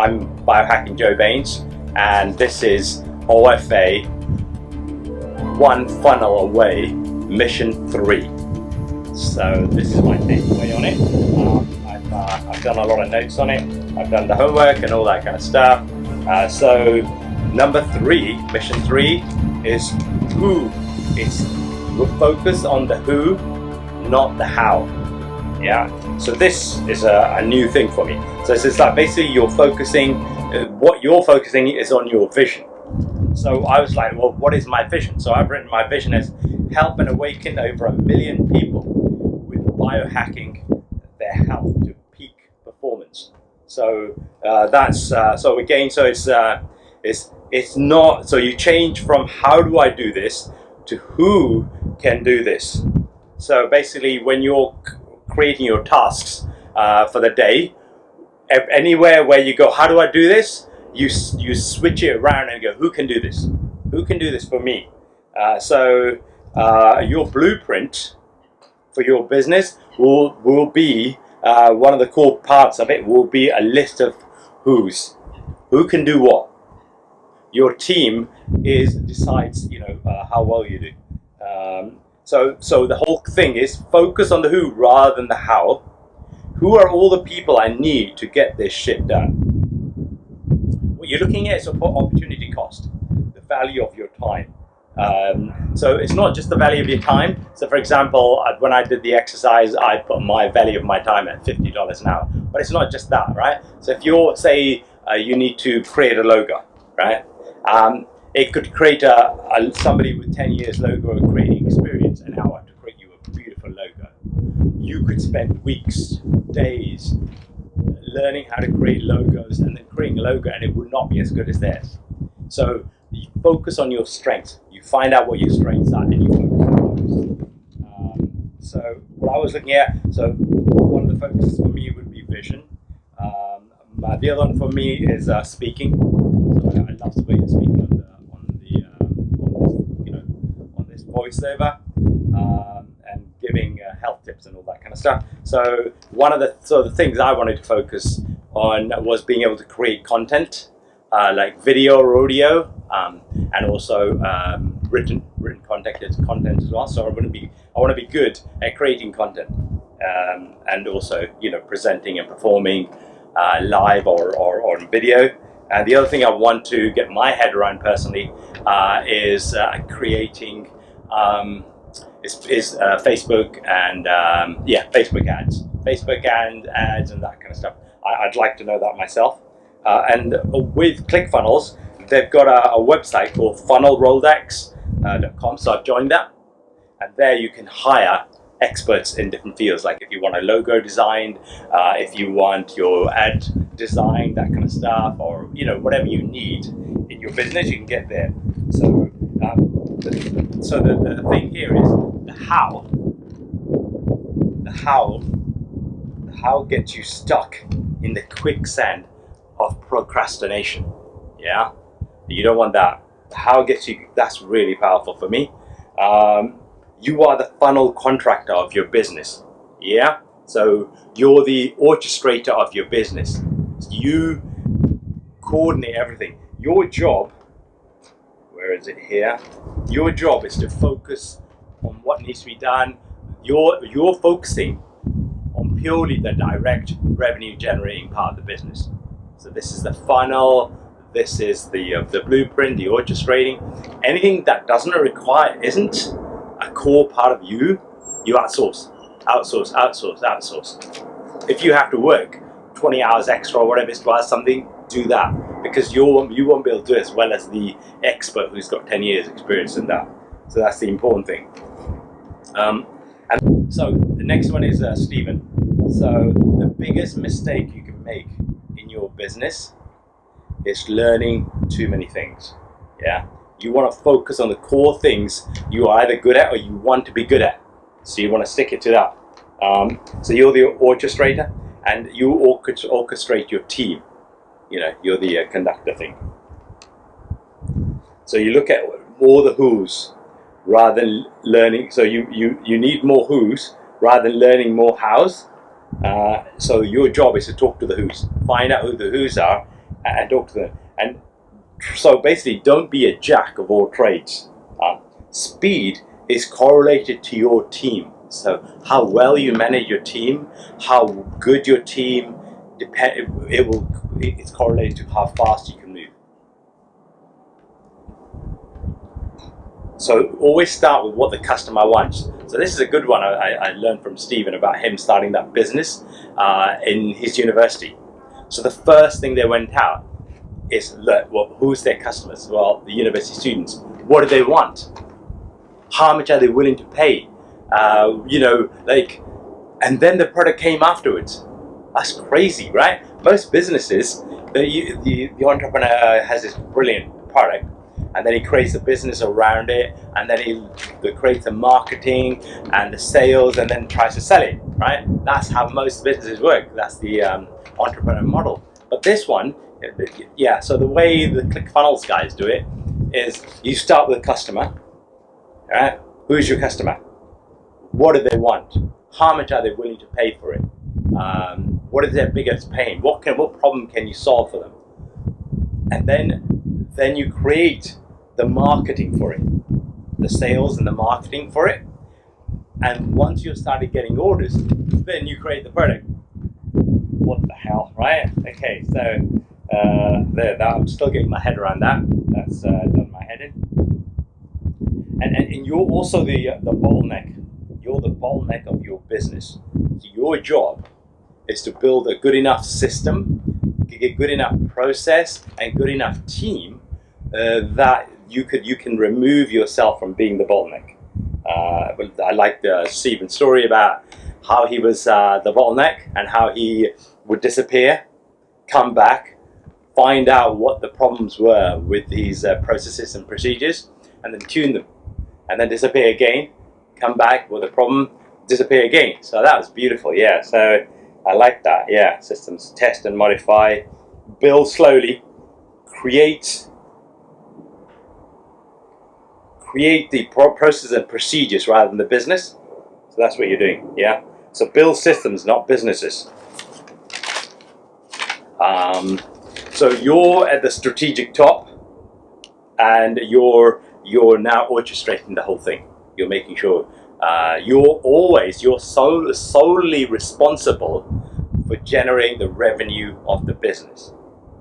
I'm Biohacking Joe Bains, and this is OFA One Funnel Away Mission 3. So this is my takeaway on it. I've done a lot of notes on it. I've done the homework and all that kind of stuff. So number 3, mission 3 is who. We're focused on the who, not the how. Yeah, so this is a new thing for me. So it's like basically what you're focusing is on your vision. So I was like, well, what is my vision? So I've written my vision as help and awaken over 1 million people with biohacking their health to peak performance. So so again, so it's not, so you change from how do I do this to who can do this. So basically when you're creating your tasks for the day, anywhere where you go, how do I do this? You switch it around and go, who can do this? Who can do this for me? So your blueprint for your business will be, one of the core parts of it will be a list of who's. Who can do what? Your team decides, how well you do. So the whole thing is focus on the who rather than the how. Who are all the people I need to get this shit done? What you're looking at is opportunity cost, the value of your time. So it's not just the value of your time. So for example, when I did the exercise, I put my value of my time at $50 an hour. But it's not just that, right? So if you're, say, you need to create a logo, right? It could create somebody with 10 years logo creating experience an hour to create you a beautiful logo. You could spend weeks, days learning how to create logos and then creating a logo, and it would not be as good as theirs. So you focus on your strengths. You find out what your strengths are and you focus on those. So what I was looking at, so one of the focuses for me would be vision. The other one for me is speaking. So I love speaking on this voiceover and giving health tips and all that kind of stuff. So one of the things I wanted to focus on was being able to create content, like video or audio, and also written content as well. So I want to be good at creating content, and also presenting and performing live or on video. And the other thing I want to get my head around personally is creating Facebook and Facebook ads and that kind of stuff. I'd like to know that myself. And with ClickFunnels, they've got a website called funnelroldex.com. So I've joined that, and there you can hire experts in different fields. Like if you want a logo designed, if you want your ad design, that kind of stuff, or whatever you need in your business, you can get there. So the thing here is the how. The how gets you stuck in the quicksand of procrastination. Yeah, you don't want that. The how gets you. That's really powerful for me. You are the funnel contractor of your business. Yeah, so you're the orchestrator of your business. You coordinate everything. Your job, where is it here? Your job is to focus on what needs to be done. You're focusing on purely the direct revenue generating part of the business. So this is the funnel. This is the blueprint, the orchestrating. Anything that isn't a core part of you outsource. If you have to work 20 hours extra or whatever it is to add something, do that, because you won't be able to do it as well as the expert who's got 10 years experience in that. So that's the important thing. And so the next one is Stephen. So the biggest mistake you can make in your business is learning too many things. Yeah, you want to focus on the core things you are either good at or you want to be good at. So you want to stick it to that. So you're the orchestrator, and you orchestrate your team. You're the conductor thing. So you look at all the who's rather than learning. So you need more who's rather than learning more how's. So your job is to talk to the who's, find out who the who's are, and talk to them. And so basically, don't be a jack of all trades. Speed is correlated to your team. So how well you manage your team, how good your team, it's correlated to how fast you can move. So always start with what the customer wants. So this is a good one I learned from Stephen about him starting that business in his university. So the first thing they went out is, look, well, who's their customers? Well, the university students. What do they want? How much are they willing to pay? And then the product came afterwards. That's crazy, right? Most businesses, the entrepreneur has this brilliant product, and then he creates a business around it, and then he creates the marketing and the sales, and then tries to sell it, right? That's how most businesses work. That's the entrepreneur model. But this one, so the way the ClickFunnels guys do it is you start with a customer, right? Who's your customer? What do they want? How much are they willing to pay for it? What is their biggest pain? What problem can you solve for them? And then you create the marketing for it, the sales and the marketing for it. And once you started getting orders, then you create the product. What the hell, right? Okay, so I'm still getting my head around that. That's done my head in. And you're also the bottleneck. You're the bottleneck of your business. So your job is to build a good enough system, a good enough process, and good enough team that you can remove yourself from being the bottleneck. I like Stephen's story about how he was the bottleneck and how he would disappear, come back, find out what the problems were with these processes and procedures, and then tune them, and then disappear again, come back with a problem, disappear again. So that was beautiful, yeah. So I like that, yeah. Systems, test and modify, build slowly, create the processes and procedures rather than the business. So that's what you're doing, yeah. So build systems, not businesses. So you're at the strategic top, and you're now orchestrating the whole thing. You're making sure you're solely responsible for generating the revenue of the business.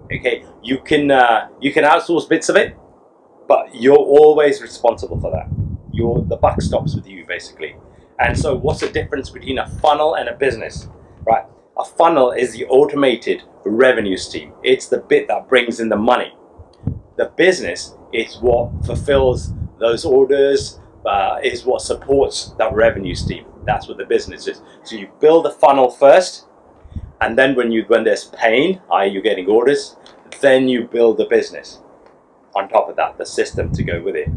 Okay, you can outsource bits of it, but you're always responsible for that. The buck stops with you, basically. And so what's the difference between a funnel and a business, right? A funnel is the automated revenue stream. It's the bit that brings in the money. The business is what fulfills those orders, is what supports that revenue stream. That's what the business is. So you build the funnel first, and then when there's pain, i.e. you're getting orders, then you build the business. On top of that, the system to go with it.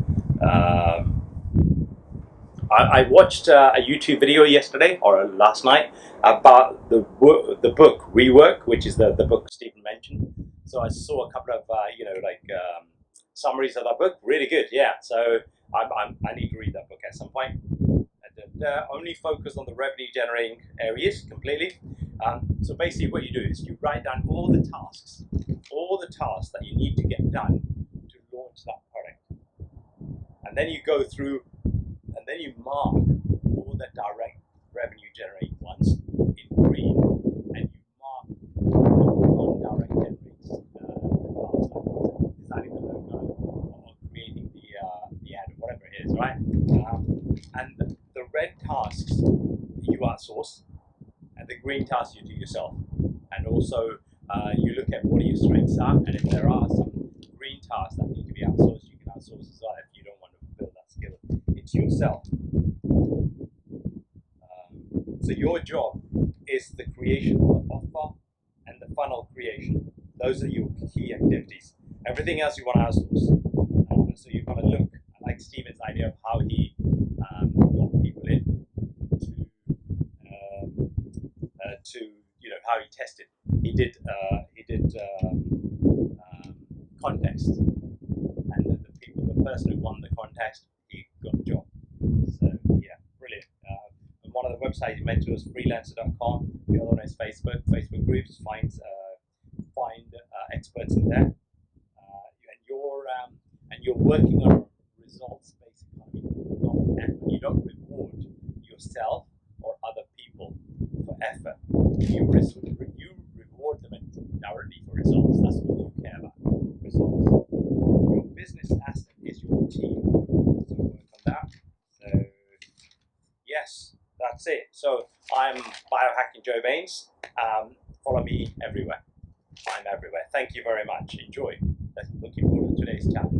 I watched a YouTube video yesterday or last night about the book Rework, which is the book Stephen mentioned. So I saw a couple of summaries of that book. Really good, yeah. So I need to read that book at some point. And only focus on the revenue generating areas completely. So basically, what you do is you write down all the tasks that you need to get done to launch that product, and then you go through. And then you mark all the direct revenue generating ones in green, and you mark all the non-direct generates tasks like designing the logo or creating the ad or whatever it is, right? And the red tasks you outsource, and the green tasks you do yourself. And also you look at what your strengths are, and if there are some green tasks that need to be outsourced, you can outsource as well if you don't want to build that skill into yourself. So your job is the creation of the offer and the funnel creation. Those are your key activities. Everything else you want to outsource. So you've got to look, I like Stephen's idea of how he got people in to how he tested. He did contests, and the person who won the contest, he got the job. So yeah, brilliant. And one of the websites he mentioned was freelancer.com. The other one is Facebook groups. Find experts in there, and you're working on results-based economy, not effort. You don't reward yourself or other people for effort. You reward them directly for results. That's all you care about, results. Your business asset is your team. So work on that. So yes, that's it. So I'm Biohacking Joe Bains. Follow me everywhere. I'm everywhere. Thank you very much. Enjoy. Looking forward to today's challenge.